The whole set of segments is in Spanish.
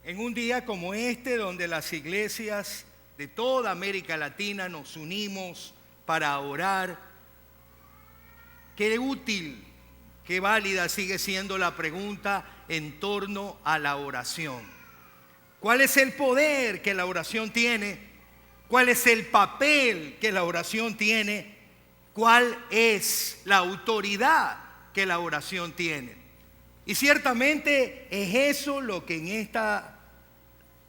en un día como este, donde las iglesias de toda América Latina nos unimos para orar, qué útil, qué válida sigue siendo la pregunta en torno a la oración. ¿Cuál es el poder que la oración tiene? ¿Cuál es el papel que la oración tiene? ¿Cuál es la autoridad que la oración tiene? Y ciertamente es eso lo que en esta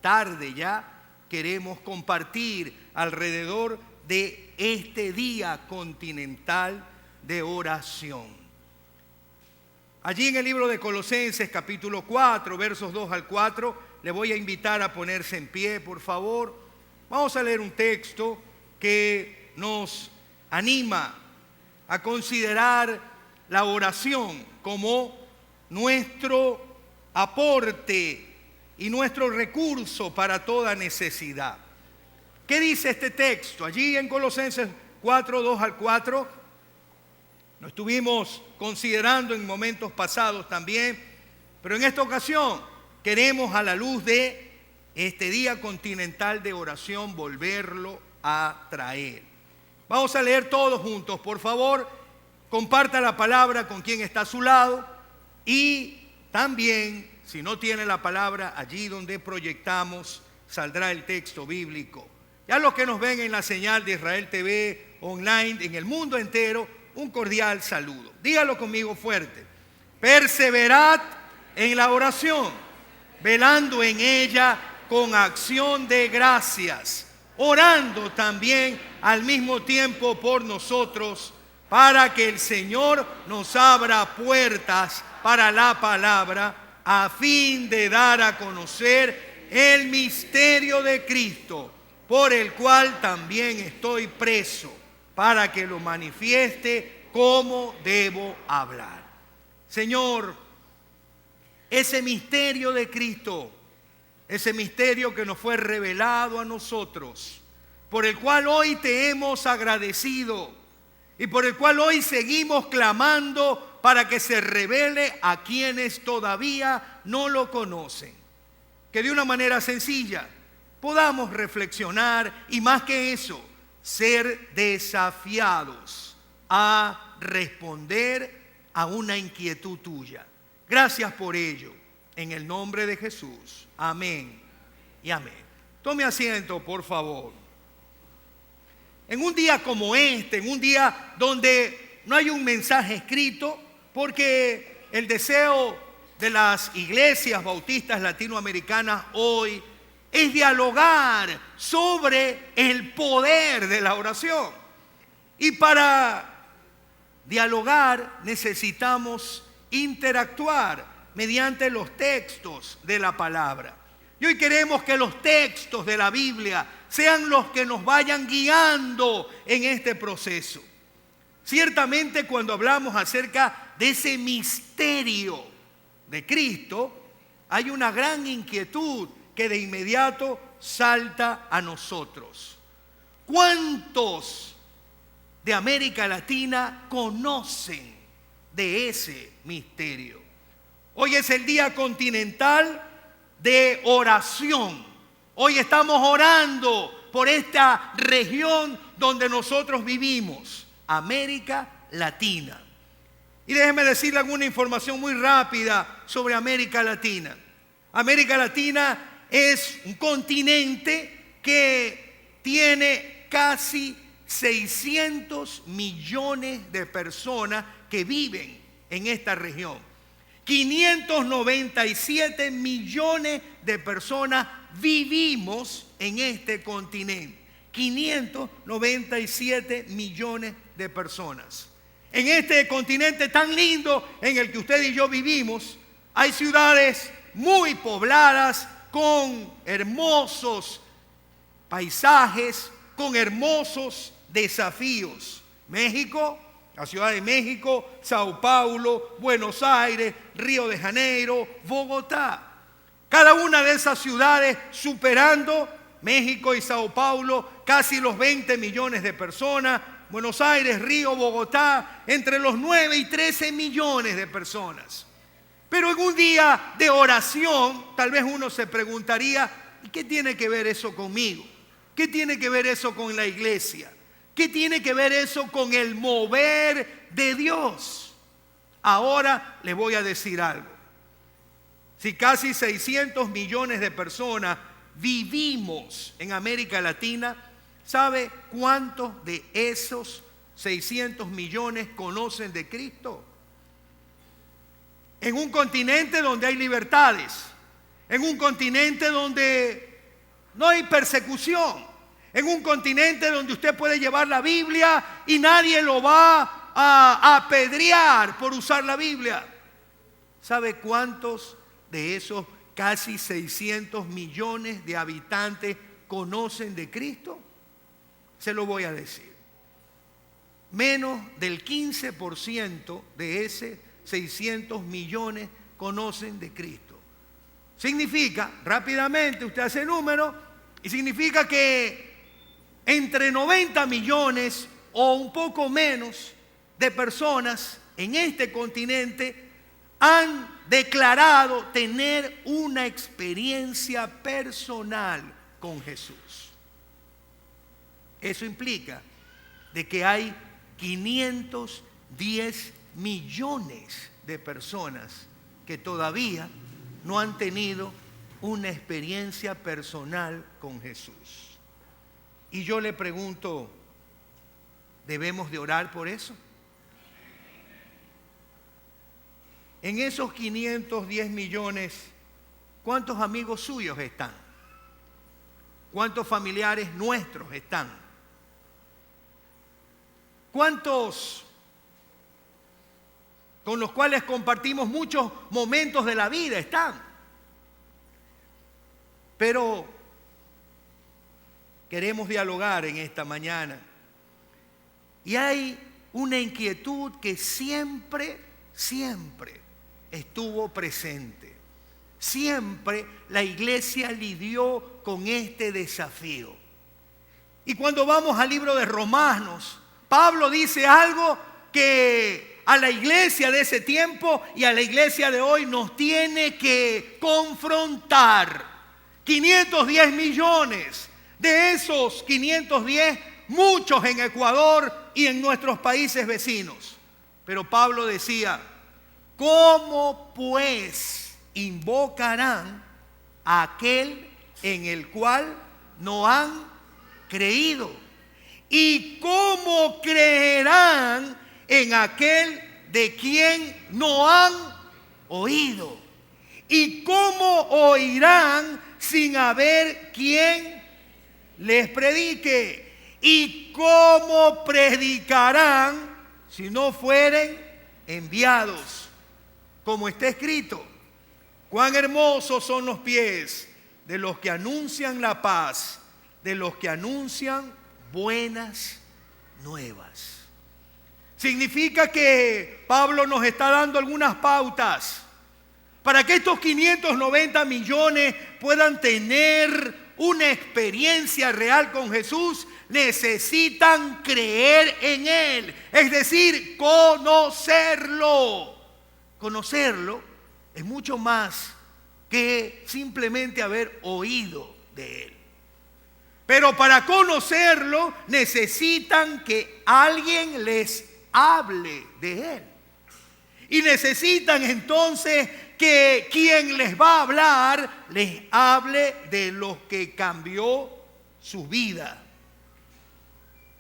tarde ya queremos compartir alrededor de este día continental de oración. Allí en el libro de Colosenses capítulo 4, versos 2 al 4, le voy a invitar a ponerse en pie, por favor. Vamos a leer un texto que nos anima a considerar la oración como nuestro aporte y nuestro recurso para toda necesidad. ¿Qué dice este texto? Allí en Colosenses 4, 2 al 4, lo estuvimos considerando en momentos pasados también, pero en esta ocasión queremos, a la luz de este día continental de oración, volverlo a traer. Vamos a leer todos juntos, por favor. Comparta la palabra con quien está a su lado y también, si no tiene la palabra, allí donde proyectamos saldrá el texto bíblico. Ya los que nos ven en la señal de Israel TV online en el mundo entero, un cordial saludo. Dígalo conmigo fuerte. Perseverad en la oración, velando en ella con acción de gracias, orando también al mismo tiempo por nosotros, para que el Señor nos abra puertas para la palabra, a fin de dar a conocer el misterio de Cristo, por el cual también estoy preso, para que lo manifieste cómo debo hablar. Señor, ese misterio de Cristo, ese misterio que nos fue revelado a nosotros, por el cual hoy te hemos agradecido y por el cual hoy seguimos clamando para que se revele a quienes todavía no lo conocen. Que de una manera sencilla podamos reflexionar y, más que eso, ser desafiados a responder a una inquietud tuya. Gracias por ello, en el nombre de Jesús. Amén y amén. Tome asiento, por favor. En un día como este, en un día donde no hay un mensaje escrito, porque el deseo de las iglesias bautistas latinoamericanas hoy es dialogar sobre el poder de la oración. Y para dialogar necesitamos interactuar mediante los textos de la palabra. Y hoy queremos que los textos de la Biblia sean los que nos vayan guiando en este proceso. Ciertamente, cuando hablamos acerca de ese misterio de Cristo, hay una gran inquietud que de inmediato salta a nosotros. ¿Cuántos de América Latina conocen de ese misterio? Hoy es el día continental de oración. Hoy estamos orando por esta región donde nosotros vivimos, América Latina. Y déjeme decirle alguna información muy rápida sobre América Latina. América Latina es un continente que tiene casi 600 millones de personas que viven en esta región. 597 millones de personas vivimos en este continente. 597 millones de personas. En este continente tan lindo en el que usted y yo vivimos, hay ciudades muy pobladas con hermosos paisajes, con hermosos desafíos. México, la Ciudad de México, Sao Paulo, Buenos Aires, Río de Janeiro, Bogotá. Cada una de esas ciudades superando, México y Sao Paulo, casi los 20 millones de personas. Buenos Aires, Río, Bogotá, entre los 9 y 13 millones de personas. Pero en un día de oración, tal vez uno se preguntaría, ¿y qué tiene que ver eso conmigo? ¿Qué tiene que ver eso con la iglesia? ¿Qué tiene que ver eso con el mover de Dios? Ahora les voy a decir algo. Si casi 600 millones de personas vivimos en América Latina, ¿sabe cuántos de esos 600 millones conocen de Cristo? En un continente donde hay libertades, en un continente donde no hay persecución, en un continente donde usted puede llevar la Biblia y nadie lo va a apedrear por usar la Biblia. ¿Sabe cuántos de esos casi 600 millones de habitantes conocen de Cristo? Se lo voy a decir. Menos del 15% de ese 600 millones conocen de Cristo. Significa, rápidamente usted hace número, y significa que entre 90 millones o un poco menos de personas en este continente han declarado tener una experiencia personal con Jesús. Eso implica de que hay 510 millones de personas que todavía no han tenido una experiencia personal con Jesús. Y yo le pregunto, ¿debemos de orar por eso? En esos 510 millones, ¿cuántos amigos suyos están? ¿Cuántos familiares nuestros están? ¿Cuántos con los cuales compartimos muchos momentos de la vida están? Pero queremos dialogar en esta mañana. Y hay una inquietud que siempre estuvo presente. Siempre la iglesia lidió con este desafío. Y cuando vamos al libro de Romanos, Pablo dice algo que a la iglesia de ese tiempo y a la iglesia de hoy nos tiene que confrontar. 510 millones. De esos 510, muchos en Ecuador y en nuestros países vecinos. Pero Pablo decía, ¿cómo pues invocarán a aquel en el cual no han creído? ¿Y cómo creerán en aquel de quien no han oído? ¿Y cómo oirán sin haber quien les predique? ¿Y cómo predicarán si no fueren enviados? Como está escrito, cuán hermosos son los pies de los que anuncian la paz, de los que anuncian buenas nuevas. Significa que Pablo nos está dando algunas pautas para que estos 590 millones puedan tener una experiencia real con Jesús. Necesitan creer en Él, es decir, conocerlo. Conocerlo es mucho más que simplemente haber oído de Él. Pero para conocerlo necesitan que alguien les hable de Él. Y necesitan entonces que quien les va a hablar les hable de lo que cambió su vida.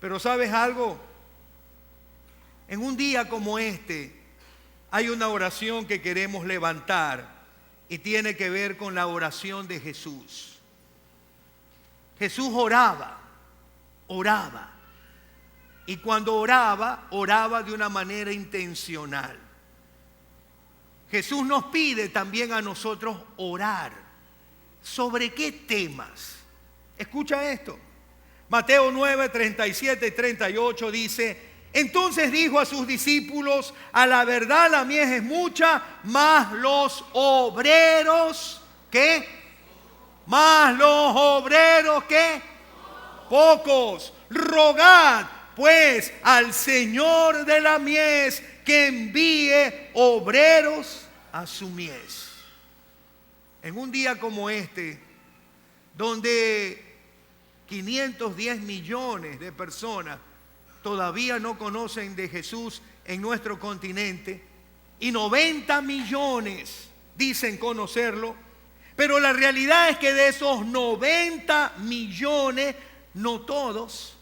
Pero ¿sabes algo? En un día como este hay una oración que queremos levantar y tiene que ver con la oración de Jesús. Jesús oraba. Y cuando oraba de una manera intencional. Jesús nos pide también a nosotros orar. ¿Sobre qué temas? Escucha esto. Mateo 9, 37 y 38 dice: entonces dijo a sus discípulos, a la verdad la mies es mucha, mas los obreros, ¿qué? Mas los obreros, ¿qué? Pocos. Rogad pues al Señor de la mies que envíe obreros a su mies. En un día como este, donde 510 millones de personas todavía no conocen de Jesús en nuestro continente y 90 millones dicen conocerlo, pero la realidad es que de esos 90 millones no todos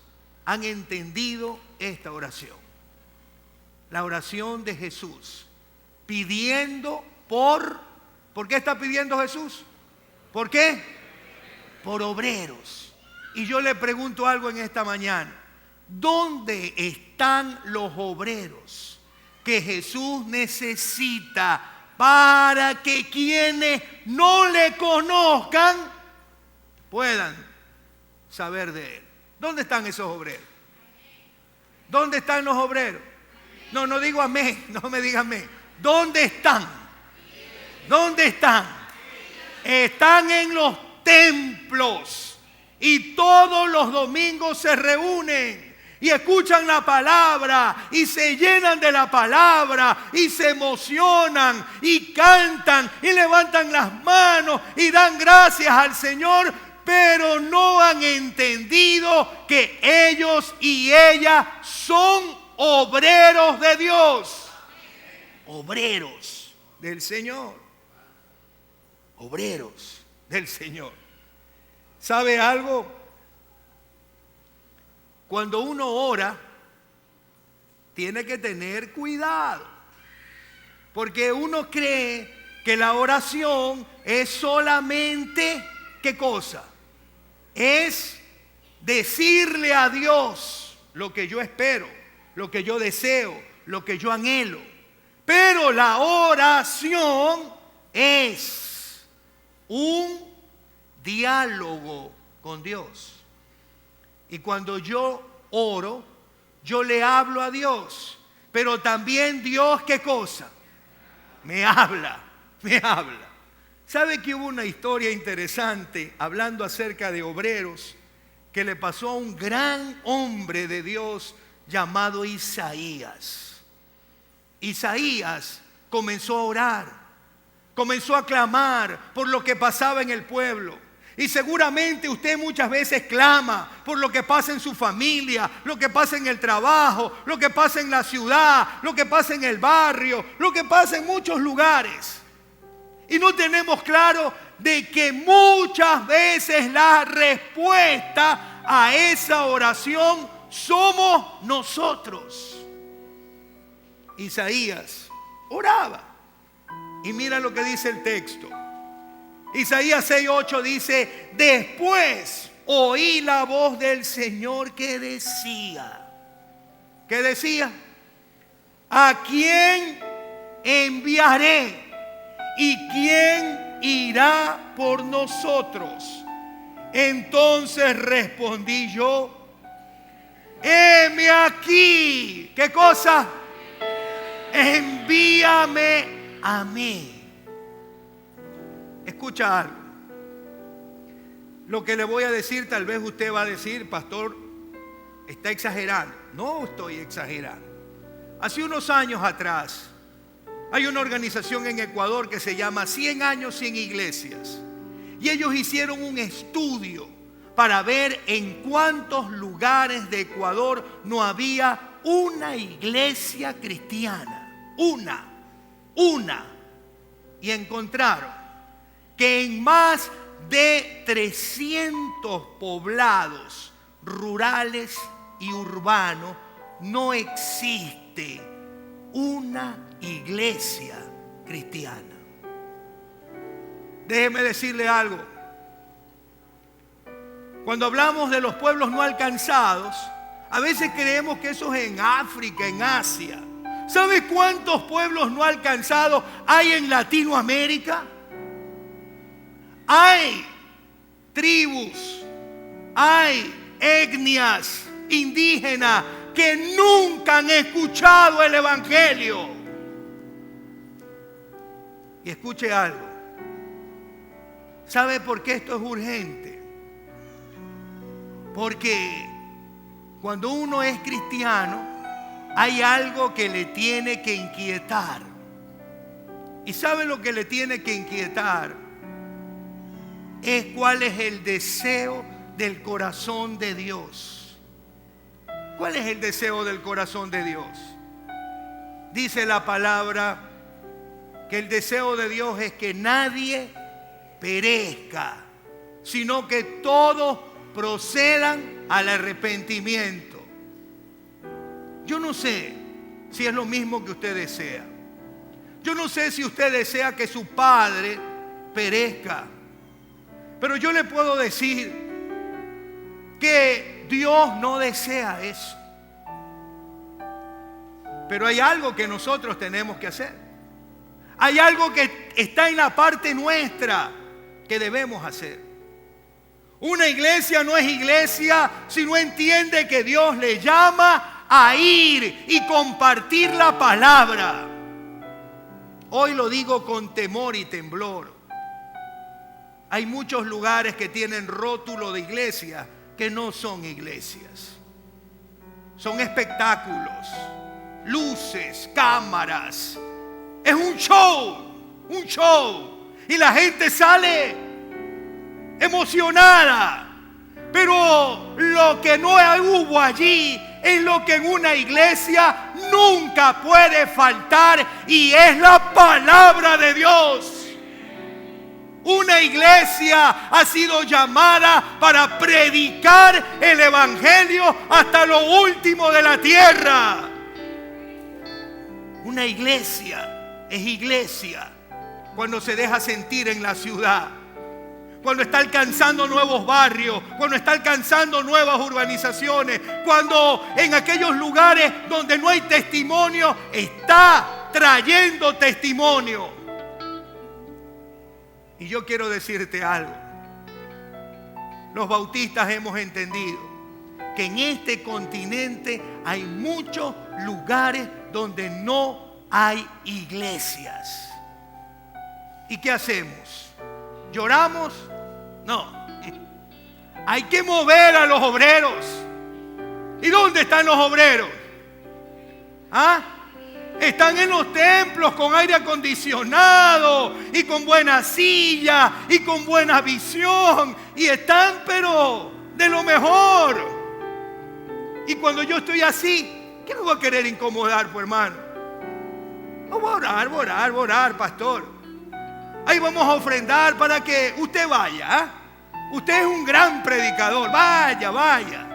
han entendido esta oración. La oración de Jesús pidiendo ¿por qué está pidiendo Jesús? ¿Por qué? Por obreros. Y yo le pregunto algo en esta mañana. ¿Dónde están los obreros que Jesús necesita para que quienes no le conozcan puedan saber de Él? ¿Dónde están esos obreros? ¿Dónde están los obreros? No digo amén, no me diga amén. ¿Dónde están? ¿Dónde están? Están en los templos y todos los domingos se reúnen y escuchan la palabra y se llenan de la palabra y se emocionan y cantan y levantan las manos y dan gracias al Señor, pero no han entendido que ellos y ellas son obreros de Dios, obreros del Señor, obreros del Señor. ¿Sabe algo? Cuando uno ora, tiene que tener cuidado, porque uno cree que la oración es solamente, ¿qué cosa? Es decirle a Dios lo que yo espero, lo que yo deseo, lo que yo anhelo. Pero la oración es un diálogo con Dios. Y cuando yo oro, yo le hablo a Dios. Pero también Dios, ¿qué cosa? Me habla. ¿Sabe que hubo una historia interesante hablando acerca de obreros que le pasó a un gran hombre de Dios llamado Isaías? Isaías comenzó a orar, comenzó a clamar por lo que pasaba en el pueblo. Y seguramente usted muchas veces clama por lo que pasa en su familia, lo que pasa en el trabajo, lo que pasa en la ciudad, lo que pasa en el barrio, lo que pasa en muchos lugares. Y no tenemos claro de que muchas veces la respuesta a esa oración somos nosotros. Isaías oraba. Y mira lo que dice el texto. Isaías 6:8 dice: después oí la voz del Señor que decía. ¿Qué decía? ¿A quién enviaré? ¿Y quién irá por nosotros? Entonces respondí yo: heme aquí. ¿Qué cosa? Envíame a mí. Escucha algo. Lo que le voy a decir, tal vez usted va a decir: pastor, está exagerando. No estoy exagerando. Hace unos años atrás, hay una organización en Ecuador que se llama 100 años sin iglesias. Y ellos hicieron un estudio para ver en cuántos lugares de Ecuador no había una iglesia cristiana. Una. Y encontraron que en más de 300 poblados rurales y urbanos no existe una iglesia cristiana. Déjeme decirle algo. Cuando hablamos de los pueblos no alcanzados, a veces creemos que eso es en África, en Asia. ¿Sabe cuántos pueblos no alcanzados hay en Latinoamérica? Hay tribus, hay etnias indígenas que nunca han escuchado el Evangelio. Y escuche algo. ¿Sabe por qué esto es urgente? Porque cuando uno es cristiano, hay algo que le tiene que inquietar. Y sabe lo que le tiene que inquietar, es cuál es el deseo del corazón de Dios. ¿Cuál es el deseo del corazón de Dios? Dice la palabra que el deseo de Dios es que nadie perezca, sino que todos procedan al arrepentimiento. Yo no sé si es lo mismo que usted desea. Yo no sé si usted desea que su padre perezca, pero yo le puedo decir que Dios no desea eso. Pero hay algo que nosotros tenemos que hacer. Hay algo que está en la parte nuestra que debemos hacer. Una iglesia no es iglesia si no entiende que Dios le llama a ir y compartir la palabra. Hoy lo digo con temor y temblor. Hay muchos lugares que tienen rótulo de iglesia que no son iglesias. Son espectáculos, luces, cámaras. Es un show. Y la gente sale emocionada. Pero lo que no hubo allí es lo que en una iglesia nunca puede faltar, y es la palabra de Dios. Una iglesia ha sido llamada para predicar el evangelio hasta lo último de la tierra. Una iglesia es iglesia cuando se deja sentir en la ciudad, cuando está alcanzando nuevos barrios, cuando está alcanzando nuevas urbanizaciones, cuando en aquellos lugares donde no hay testimonio, está trayendo testimonio. Y yo quiero decirte algo. Los bautistas hemos entendido que en este continente hay muchos lugares donde no hay iglesias. ¿Y qué hacemos? ¿Lloramos? No. Hay que mover a los obreros. ¿Y dónde están los obreros? ¿Ah? Están en los templos con aire acondicionado y con buena silla y con buena visión. Y están, pero de lo mejor. Y cuando yo estoy así, ¿qué me voy a querer incomodar, pues, hermano? Vamos a orar, pastor. Ahí vamos a ofrendar para que usted vaya. ¿Eh? Usted es un gran predicador. Vaya.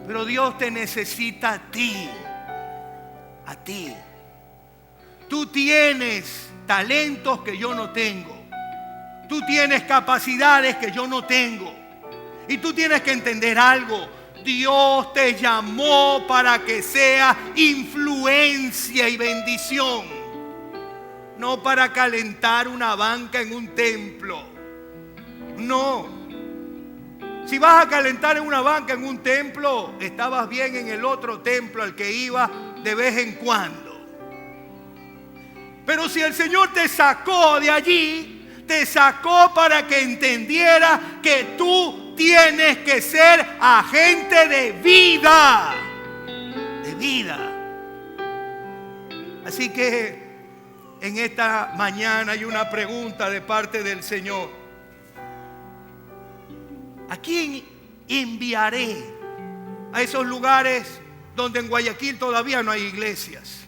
Pero Dios te necesita a ti. A ti. Tú tienes talentos que yo no tengo. Tú tienes capacidades que yo no tengo. Y tú tienes que entender algo. Dios te llamó para que sea influencia y bendición, no para calentar una banca en un templo. No. Si vas a calentar en una banca en un templo, estabas bien en el otro templo al que ibas de vez en cuando. Pero si el Señor te sacó de allí, te sacó para que entendiera que tú tienes que ser agente de vida. De vida. Así que en esta mañana hay una pregunta de parte del Señor. ¿A quién enviaré a esos lugares donde en Guayaquil todavía no hay iglesias?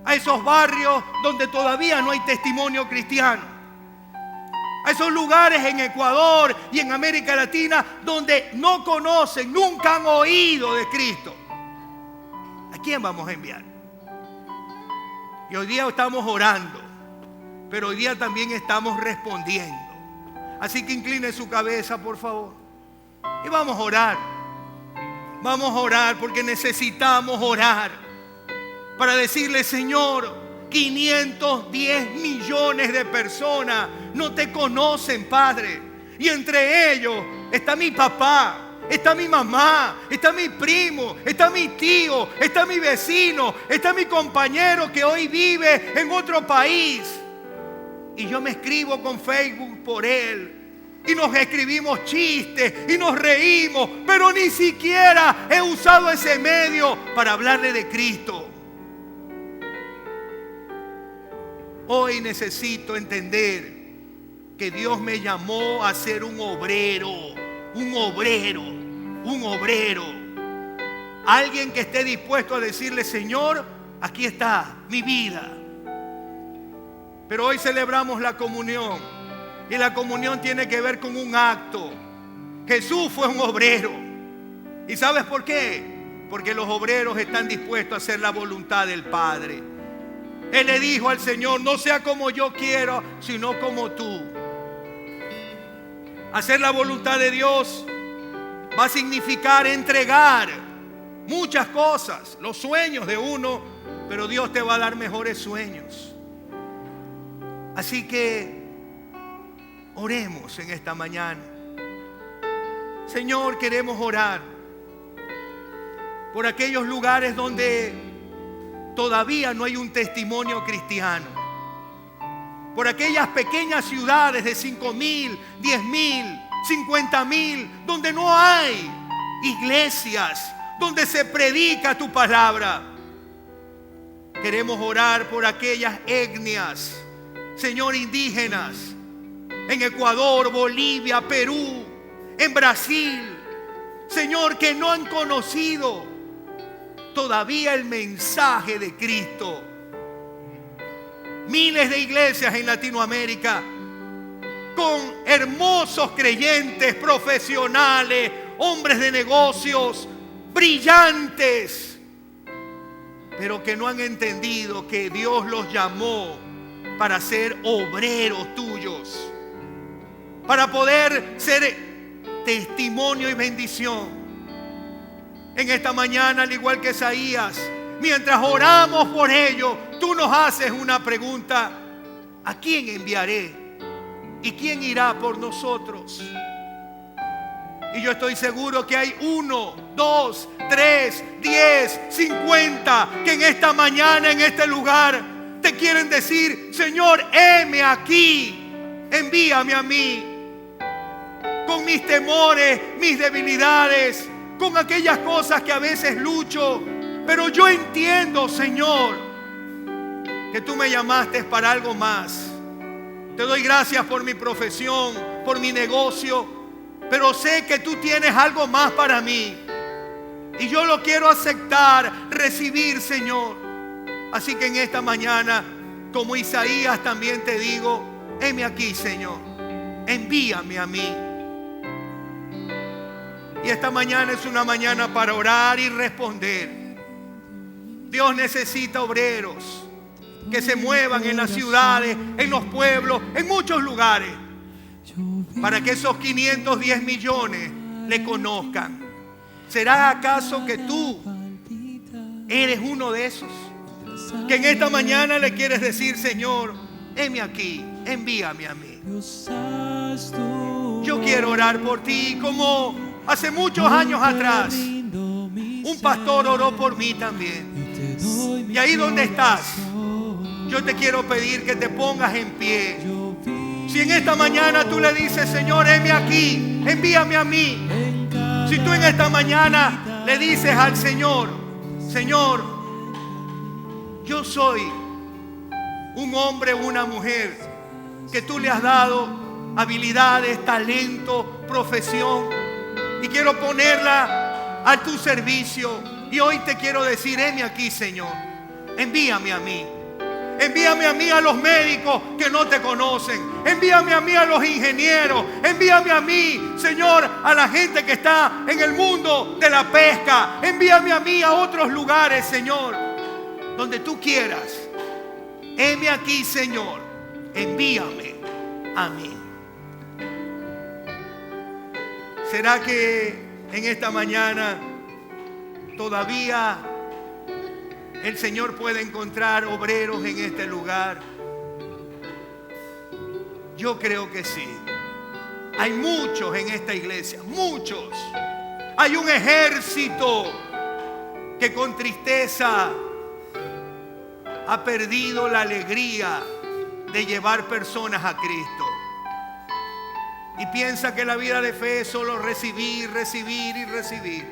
A esos barrios donde todavía no hay testimonio cristiano. A esos lugares en Ecuador y en América Latina donde no conocen, nunca han oído de Cristo. ¿A quién vamos a enviar? Y hoy día estamos orando, pero hoy día también estamos respondiendo. Así que incline su cabeza, por favor. Y vamos a orar. Vamos a orar porque necesitamos orar. Para decirle, Señor, 510 millones de personas no te conocen, Padre. Y entre ellos está mi papá, está mi mamá, está mi primo, está mi tío, está mi vecino, está mi compañero que hoy vive en otro país. Y yo me escribo con Facebook por él. Y nos escribimos chistes y nos reímos. Pero ni siquiera he usado ese medio para hablarle de Cristo. Hoy necesito entender que Dios me llamó a ser un obrero. Alguien que esté dispuesto a decirle: Señor, aquí está mi vida. Pero hoy celebramos la comunión, y la comunión tiene que ver con un acto. Jesús fue un obrero. ¿Y sabes por qué? Porque los obreros están dispuestos a hacer la voluntad del Padre. Él le dijo al Señor: no sea como yo quiero, sino como tú. Hacer la voluntad de Dios va a significar entregar muchas cosas, los sueños de uno, pero Dios te va a dar mejores sueños. Así que oremos en esta mañana. Señor, queremos orar por aquellos lugares donde todavía no hay un testimonio cristiano. Por aquellas pequeñas ciudades de 5,000, 10,000, 50,000, donde no hay iglesias, donde se predica tu palabra. Queremos orar por aquellas etnias, Señor, indígenas, en Ecuador, Bolivia, Perú, en Brasil, Señor, que no han conocido todavía el mensaje de Cristo. Miles de iglesias en Latinoamérica con hermosos creyentes, profesionales, hombres de negocios, brillantes, pero que no han entendido que Dios los llamó para ser obreros tuyos, para poder ser testimonio y bendición. En esta mañana, al igual que Isaías, mientras oramos por ellos, tú nos haces una pregunta: ¿a quién enviaré? ¿Y quién irá por nosotros? Y yo estoy seguro que hay 1, 2, 3, 10, 50 que en esta mañana, en este lugar, te quieren decir: Señor, heme aquí, envíame a mí, con mis temores, mis debilidades, con aquellas cosas que a veces lucho. Pero yo entiendo, Señor, que tú me llamaste para algo más. Te doy gracias por mi profesión, por mi negocio, pero sé que tú tienes algo más para mí. Y yo lo quiero aceptar, recibir, Señor. Así que en esta mañana, como Isaías, también te digo: heme aquí, Señor, envíame a mí. Y esta mañana es una mañana para orar y responder. Dios necesita obreros que se muevan en las ciudades, en los pueblos, en muchos lugares, para que esos 510 millones le conozcan. ¿Será acaso que tú eres uno de esos? Que en esta mañana le quieres decir: Señor, heme aquí, envíame a mí. Yo quiero orar por ti, como hace muchos años atrás un pastor oró por mí también. Y ahí donde estás, yo te quiero pedir que te pongas en pie. Si en esta mañana tú le dices: Señor, heme aquí, envíame a mí. Si tú en esta mañana le dices al Señor: Señor, yo soy un hombre o una mujer que tú le has dado habilidades, talento, profesión, y quiero ponerla a tu servicio. Y hoy te quiero decir: heme aquí, Señor, envíame a mí. Envíame a mí a los médicos que no te conocen. Envíame a mí a los ingenieros. Envíame a mí, Señor, a la gente que está en el mundo de la pesca. Envíame a mí a otros lugares, Señor, donde tú quieras. Heme aquí, Señor, envíame a mí. ¿Será que en esta mañana todavía el Señor puede encontrar obreros en este lugar? Yo creo que sí. Hay muchos en esta iglesia, muchos. Hay un ejército que con tristeza ha perdido la alegría de llevar personas a Cristo. Y piensa que la vida de fe es solo recibir, recibir y recibir.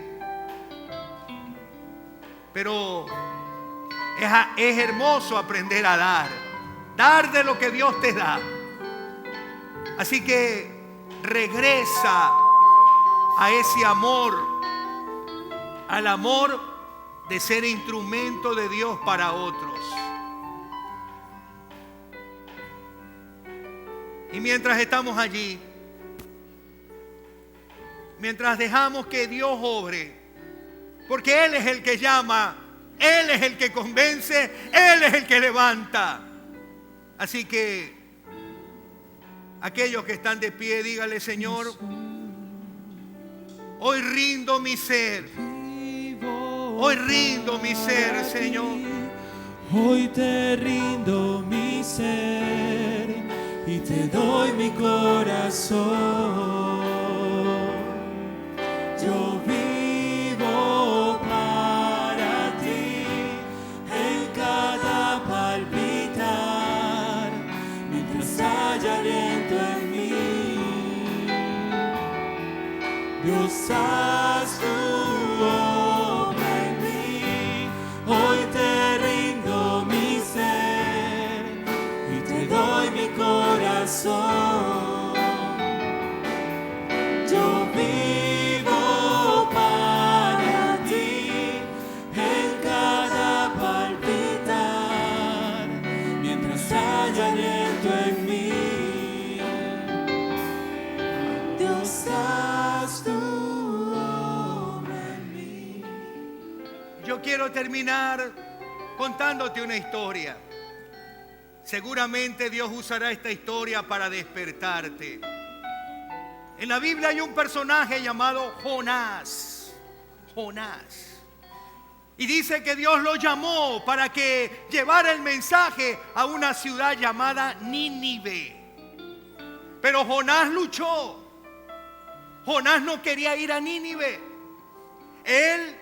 Pero es hermoso aprender a dar. dar de lo que Dios te da. Así que regresa a ese amor, al amor de ser instrumento de Dios para otros. Y mientras estamos allí, mientras dejamos que Dios obre, porque Él es el que llama, Él es el que convence, Él es el que levanta. Así que aquellos que están de pie, dígale: Señor, hoy rindo mi ser. Hoy rindo mi ser, Señor. Hoy te rindo mi ser y te doy mi corazón. Yo vivo para ti en cada palpitar, mientras haya aliento en mí. Dios, haz tu obra en mí. Hoy te rindo mi ser y te doy mi corazón. Yo vivo para ti en cada palpitar, mientras haya aliento en mí. Dios, haz tu obra en mí. Yo quiero terminar contándote una historia. Seguramente Dios usará esta historia para despertarte. En la Biblia hay un personaje llamado Jonás. Jonás. Y dice que Dios lo llamó para que llevara el mensaje a una ciudad llamada Nínive. Pero Jonás luchó. Jonás no quería ir a Nínive. Él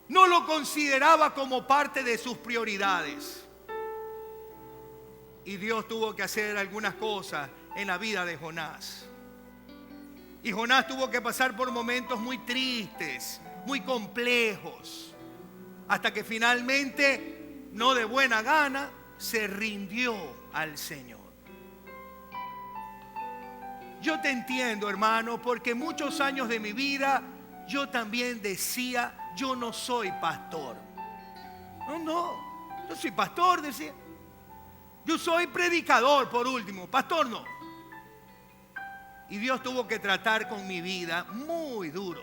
no lo consideraba como parte de sus prioridades. Y Dios tuvo que hacer algunas cosas en la vida de Jonás. Y Jonás tuvo que pasar por momentos muy tristes, muy complejos, hasta que finalmente, no de buena gana, se rindió al Señor. Yo te entiendo, hermano, porque muchos años de mi vida yo también decía: yo no soy pastor. No soy pastor, decía. Yo soy predicador, por último, pastor no. Y Dios tuvo que tratar con mi vida muy duro.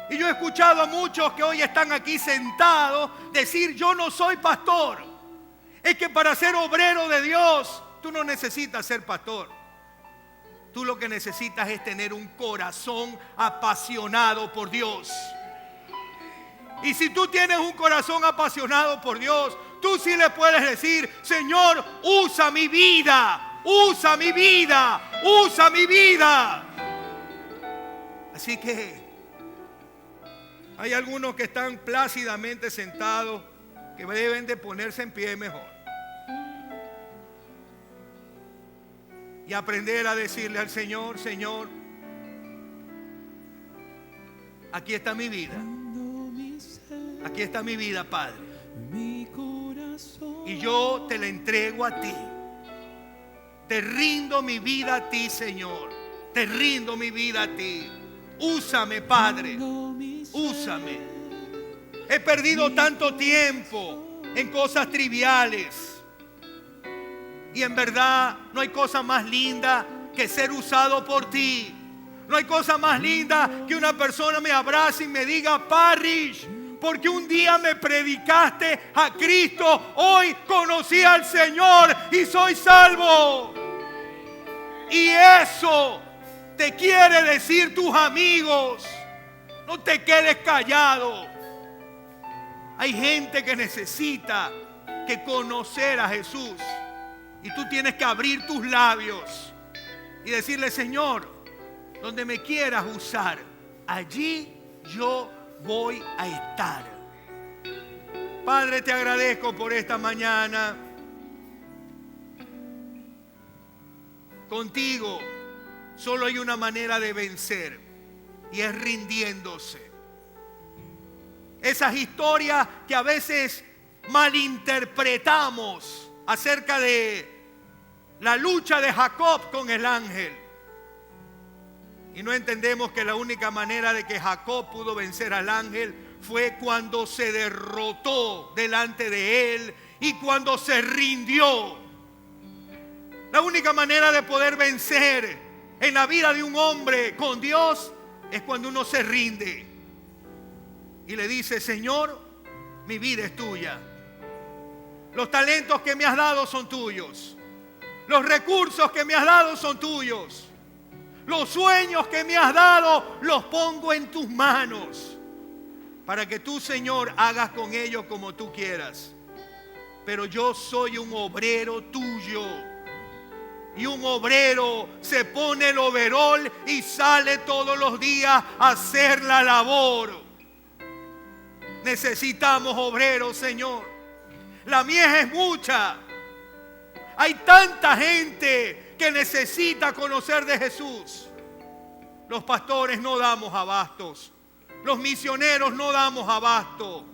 Y yo he escuchado a muchos que hoy están aquí sentados decir: yo no soy pastor. Es que para ser obrero de Dios, tú no necesitas ser pastor. Tú lo que necesitas es tener un corazón apasionado por Dios. Y si tú tienes un corazón apasionado por Dios, tú sí le puedes decir: Señor, usa mi vida, usa mi vida, usa mi vida. Así que hay algunos que están plácidamente sentados que deben de ponerse en pie mejor y aprender a decirle al Señor: Señor, aquí está mi vida. Aquí está mi vida, Padre. Y yo te la entrego a ti. Te rindo mi vida a ti, Señor. Te rindo mi vida a ti. Úsame, Padre. Úsame. He perdido tanto tiempo en cosas triviales. Y en verdad no hay cosa más linda que ser usado por ti. No hay cosa más linda que una persona me abrace y me diga: Parrish, porque un día me predicaste a Cristo, hoy conocí al Señor y soy salvo. Y eso te quiere decir tus amigos. No te quedes callado. Hay gente que necesita que conocer a Jesús. Y tú tienes que abrir tus labios y decirle: Señor, donde me quieras usar, allí yo voy a estar. Padre, te agradezco por esta mañana. Contigo solo hay una manera de vencer, y es rindiéndose. Esas historias que a veces malinterpretamos acerca de la lucha de Jacob con el ángel. Y no entendemos que la única manera de que Jacob pudo vencer al ángel fue cuando se derrotó delante de él y cuando se rindió. La única manera de poder vencer en la vida de un hombre con Dios es cuando uno se rinde y le dice: Señor, mi vida es tuya. Los talentos que me has dado son tuyos. Los recursos que me has dado son tuyos. Los sueños que me has dado los pongo en tus manos, para que tú, Señor, hagas con ellos como tú quieras. Pero yo soy un obrero tuyo. Y un obrero se pone el overol y sale todos los días a hacer la labor. Necesitamos obreros, Señor. La mies es mucha. Hay tanta gente que necesita conocer de Jesús. Los pastores no damos abastos. Los misioneros no damos abasto.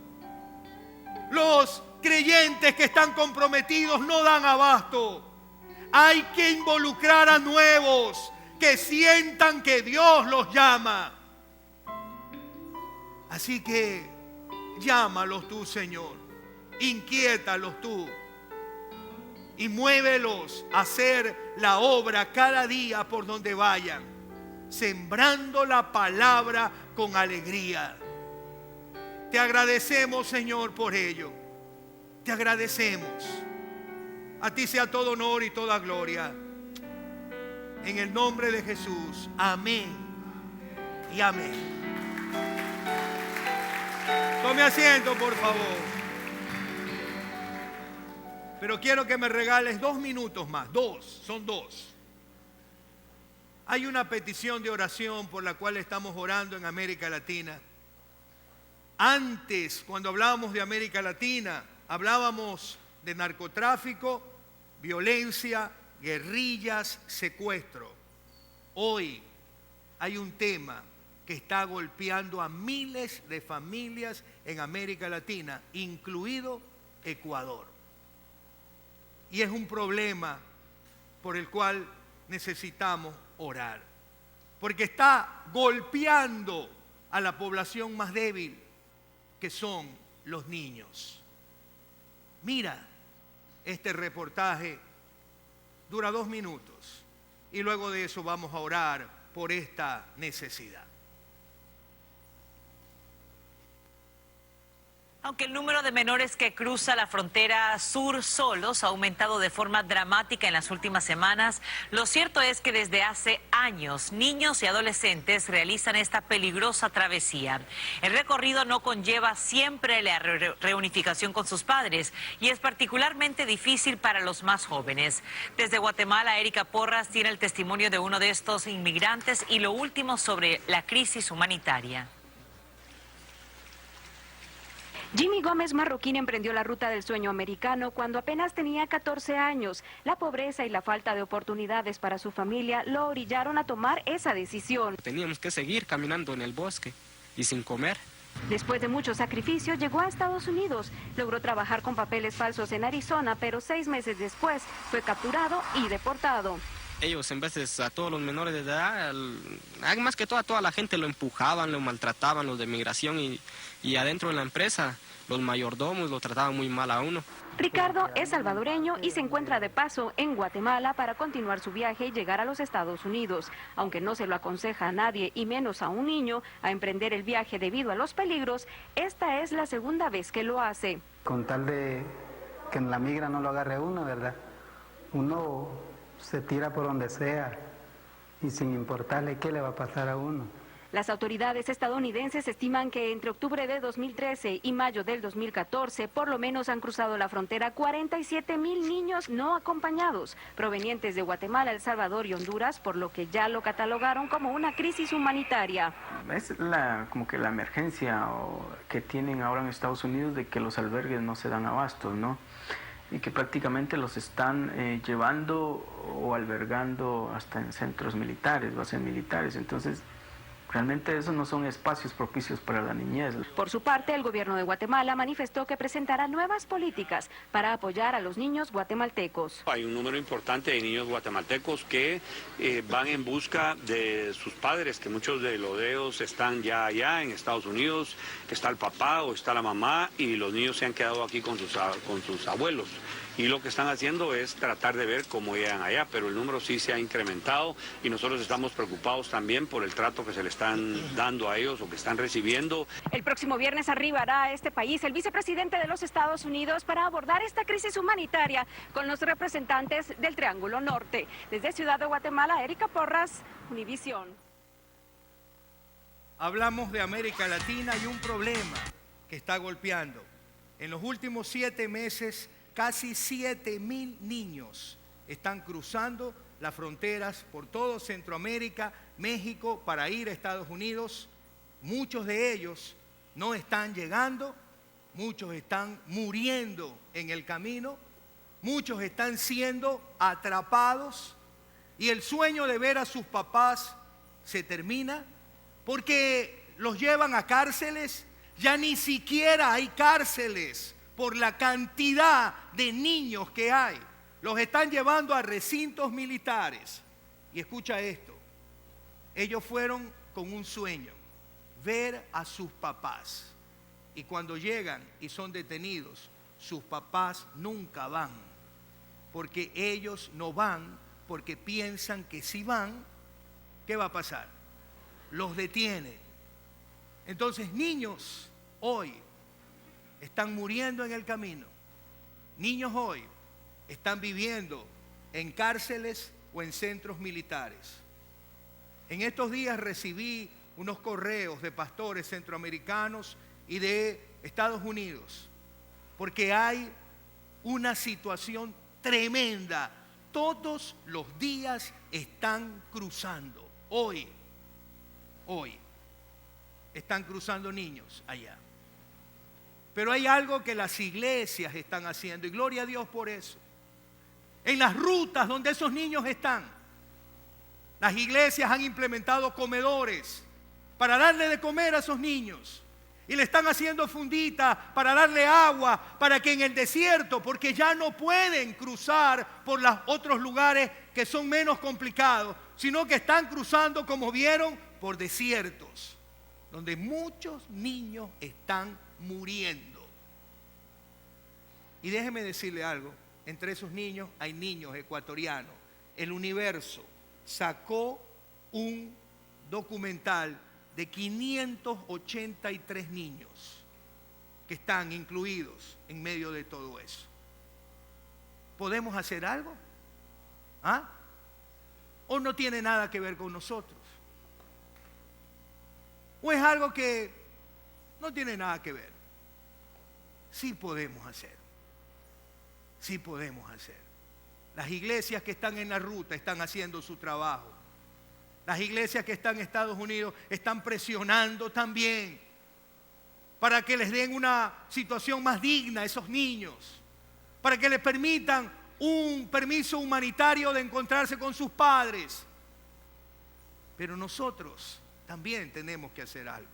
Los creyentes que están comprometidos no dan abasto. Hay que involucrar a nuevos que sientan que Dios los llama. Así que llámalos tú, Señor. Inquiétalos tú. Y muévelos a hacer la obra cada día por donde vayan, sembrando la palabra con alegría. Te agradecemos, Señor, por ello. Te agradecemos. A ti sea todo honor y toda gloria. En el nombre de Jesús. Amén y amén. Tome asiento, por favor. Pero quiero que me regales 2 minutos más. Son dos. Hay una petición de oración por la cual estamos orando en América Latina. Antes, cuando hablábamos de América Latina, hablábamos de narcotráfico, violencia, guerrillas, secuestro. Hoy hay un tema que está golpeando a miles de familias en América Latina, incluido Ecuador. Y es un problema por el cual necesitamos orar. Porque está golpeando a la población más débil, que son los niños. Mira, este reportaje dura 2 minutos. Y luego de eso vamos a orar por esta necesidad. Aunque el número de menores que cruza la frontera sur solos ha aumentado de forma dramática en las últimas semanas, lo cierto es que desde hace años niños y adolescentes realizan esta peligrosa travesía. El recorrido no conlleva siempre la reunificación con sus padres y es particularmente difícil para los más jóvenes. Desde Guatemala, Erika Porras tiene el testimonio de uno de estos inmigrantes y lo último sobre la crisis humanitaria. Jimmy Gómez Marroquín emprendió la ruta del sueño americano cuando apenas tenía 14 años. La pobreza y la falta de oportunidades para su familia lo orillaron a tomar esa decisión. Teníamos que seguir caminando en el bosque y sin comer. Después de mucho sacrificio, llegó a Estados Unidos. Logró trabajar con papeles falsos en Arizona, pero 6 meses después fue capturado y deportado. Ellos, en vez a todos los menores de edad, más que todo a toda la gente lo empujaban, lo maltrataban, los de migración y adentro de la empresa, los mayordomos lo trataban muy mal a uno. Ricardo es salvadoreño y se encuentra de paso en Guatemala para continuar su viaje y llegar a los Estados Unidos. Aunque no se lo aconseja a nadie, y menos a un niño, a emprender el viaje debido a los peligros, esta es la segunda vez que lo hace. Con tal de que en la migra no lo agarre uno, ¿verdad? Uno se tira por donde sea y sin importarle qué le va a pasar a uno. Las autoridades estadounidenses estiman que entre octubre de 2013 y mayo del 2014, por lo menos han cruzado la frontera 47,000 niños no acompañados, provenientes de Guatemala, El Salvador y Honduras, por lo que ya lo catalogaron como una crisis humanitaria. Es como que la emergencia que tienen ahora en Estados Unidos de que los albergues no se dan abastos, ¿no? Y que prácticamente los están llevando o albergando hasta en centros militares, bases militares. Entonces, Realmente esos no son espacios propicios para la niñez. Por su parte, el gobierno de Guatemala manifestó que presentará nuevas políticas para apoyar a los niños guatemaltecos. Hay un número importante de niños guatemaltecos que van en busca de sus padres, que muchos de ellos están ya allá en Estados Unidos, está el papá o está la mamá y los niños se han quedado aquí con sus abuelos. Y lo que están haciendo es tratar de ver cómo llegan allá, pero el número sí se ha incrementado y nosotros estamos preocupados también por el trato que se le están dando a ellos o que están recibiendo. El próximo viernes arribará a este país el vicepresidente de los Estados Unidos para abordar esta crisis humanitaria con los representantes del Triángulo Norte. Desde Ciudad de Guatemala, Erika Porras, Univisión. Hablamos de América Latina y un problema que está golpeando. En los últimos 7 meses, casi 7.000 niños están cruzando las fronteras por todo Centroamérica, México, para ir a Estados Unidos. Muchos de ellos no están llegando, muchos están muriendo en el camino, muchos están siendo atrapados y el sueño de ver a sus papás se termina porque los llevan a cárceles. Ya ni siquiera hay cárceles por la cantidad de niños que hay. Los están llevando a recintos militares. Y escucha esto, ellos fueron con un sueño, ver a sus papás. Y cuando llegan y son detenidos, sus papás nunca van, porque ellos no van, porque piensan que si van, ¿qué va a pasar? Los detienen. Entonces, niños hoy están muriendo en el camino. Niños hoy están viviendo en cárceles o en centros militares. En estos días recibí unos correos de pastores centroamericanos y de Estados Unidos, porque hay una situación tremenda. Todos los días están cruzando. Hoy están cruzando niños allá. Pero hay algo que las iglesias están haciendo y gloria a Dios por eso. En las rutas donde esos niños están, las iglesias han implementado comedores para darle de comer a esos niños. Y le están haciendo funditas para darle agua, para que en el desierto, porque ya no pueden cruzar por los otros lugares que son menos complicados, sino que están cruzando, como vieron, por desiertos, donde muchos niños están muriendo. Y déjeme decirle algo, entre esos niños hay niños ecuatorianos. El Universo sacó un documental de 583 niños que están incluidos en medio de todo eso. ¿Podemos hacer algo? ¿Ah? ¿O no tiene nada que ver con nosotros? ¿O es algo que no tiene nada que ver? Sí podemos hacer. Sí podemos hacer. Las iglesias que están en la ruta están haciendo su trabajo. Las iglesias que están en Estados Unidos están presionando también para que les den una situación más digna a esos niños, para que les permitan un permiso humanitario de encontrarse con sus padres. Pero nosotros también tenemos que hacer algo.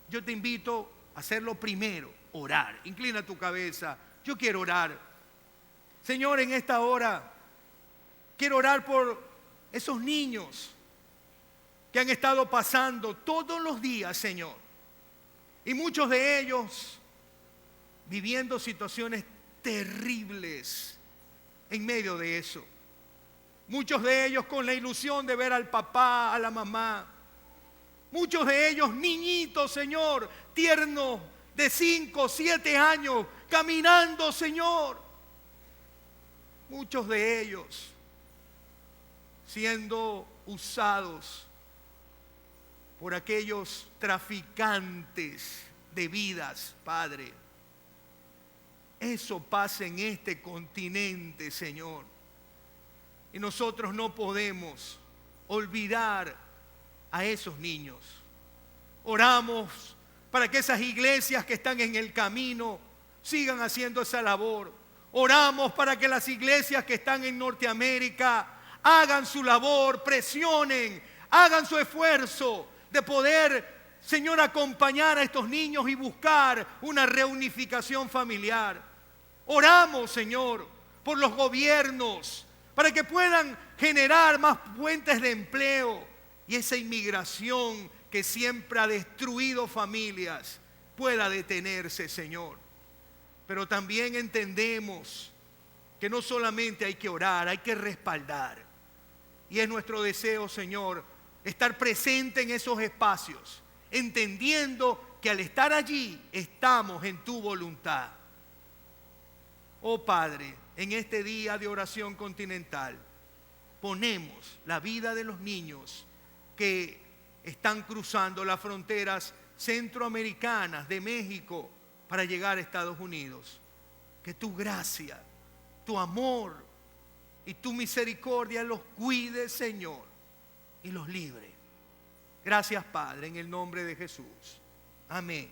Yo te invito a hacerlo primero, orar. Inclina tu cabeza. Yo quiero orar. Señor, en esta hora quiero orar por esos niños que han estado pasando todos los días, Señor. Y muchos de ellos viviendo situaciones terribles en medio de eso. Muchos de ellos con la ilusión de ver al papá, a la mamá. Muchos de ellos niñitos, Señor, tiernos de 5, 7 años, caminando, Señor. Muchos de ellos siendo usados por aquellos traficantes de vidas, Padre. Eso pasa en este continente, Señor. Y nosotros no podemos olvidar a esos niños. Oramos para que esas iglesias que están en el camino sigan haciendo esa labor. Oramos para que las iglesias que están en Norteamérica hagan su labor, presionen hagan su esfuerzo de poder, Señor, acompañar a estos niños y buscar una reunificación familiar. Oramos, Señor, por los gobiernos, para que puedan generar más fuentes de empleo y esa inmigración que siempre ha destruido familias pueda detenerse, Señor. Pero también entendemos que no solamente hay que orar, hay que respaldar. Y es nuestro deseo, Señor, estar presente en esos espacios, entendiendo que al estar allí estamos en tu voluntad. Oh Padre, en este día de oración continental, ponemos la vida de los niños que están cruzando las fronteras centroamericanas de México para llegar a Estados Unidos. Que tu gracia, tu amor y tu misericordia los cuide, Señor, y los libre. Gracias, Padre, en el nombre de Jesús. Amén.